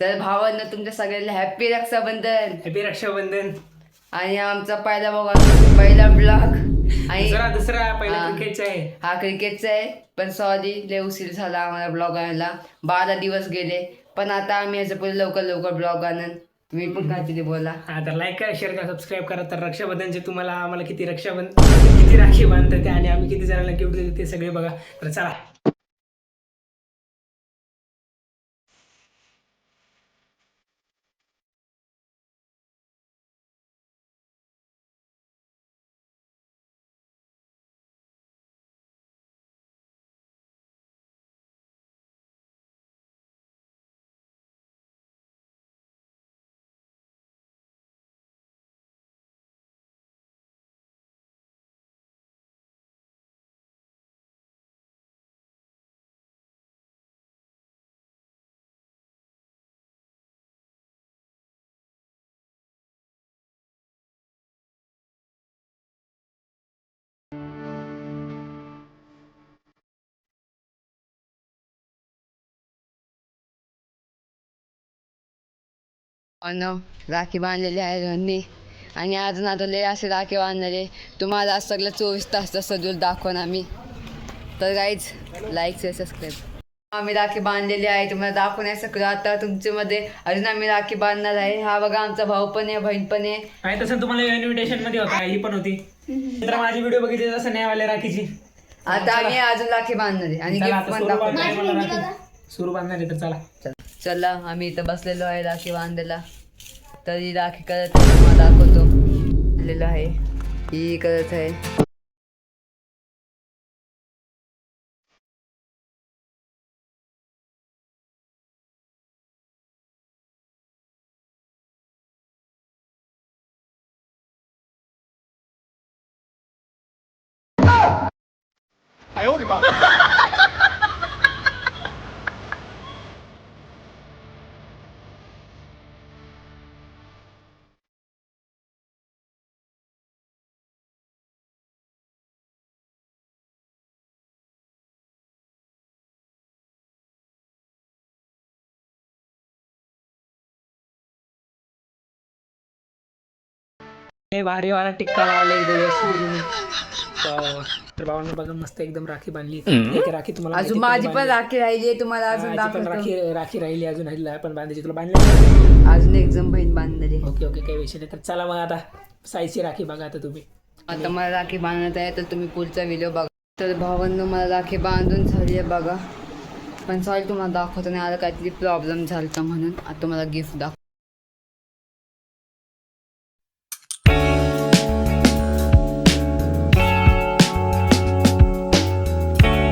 तर भावांना तुमच्या सगळ्यांना हॅपी रक्षाबंधन. हॅपी रक्षाबंधन. आणि आमचा पहिला ब्लॉग आणि दुसरा पहिला क्रिकेटचा आहे. हा क्रिकेटचा आहे. पण सॉरी लय उशीर झाला आम्हाला ब्लॉग आणायला. 12 दिवस गेले. पण आता आम्ही याच्या पुढे लवकर ब्लॉग आणन. तुम्ही पण काहीतरी बोला. हा तर लाईक करा, शेअर करा, सबस्क्राईब करा. तर रक्षाबंधनचे तुम्हाला आम्हाला किती राखी बांधतात आणि आम्ही किती जणांना गिफ्ट देतो ते सगळे बघा. तर चला. अन्न राखी बांधलेली आहे ह्यांनी. आणि अजून आता लय असे राखी बांधणारे. तुम्हाला आज सगळं 24 तासचा शेड्यूल दाखवून आम्ही. तर गाईज लाईक शेअर सबस्क्राईब. आम्ही राखी बांधलेली आहे. तुम्हाला दाखवून आहे सगळं. आता तुमच्यामध्ये अजून आम्ही राखी बांधणार आहे. हा बघा आमचा भाऊ पण आहे, बहीण पण आहे. आणि तसं तुम्हाला इन्व्हिटेशन मध्ये होता, ही पण होती. तर माझी व्हिडिओ बघितली तसं नाही आले राखीची. आता आम्ही अजून राखी बांधणार आहे आणि चला, gift आता पण सुरू दाखवणार. बांधणार आहे मला राखी. सुरू बांधणार आहे तर चला. चला आम्ही इथं बसलेलो आहे राखी बांधायला. तर ही राखी करत आहे, तुम्हाला दाखवतो. बसलेलो आहे, ही करत आहे. भारी वाला टिक्का लावला तर भावांना बघा मस्त एकदम राखी बांधली. एक राखी तुम्हाला अजून माझी पण राखी राहिली आहे, तुम्हाला अजून दाखवतो. राखी राहिली अजून पण बांधायची. तुला बांधली अजून एक जण बहीण बांधणार आहे. ओके काही विषय नाही. तर चला मग आता साईची राखी बघा. आता तुम्ही आता मला राखी बांधण्यात आहे, तर तुम्ही पुढचा व्हिडिओ बघा. तर भावांनो मला राखी बांधून झाली आहे बघा. पण सॉरी तुम्हाला दाखवतो नाही आला, काहीतरी प्रॉब्लेम झाला म्हणून. आता तुम्हाला गिफ्ट दाखव.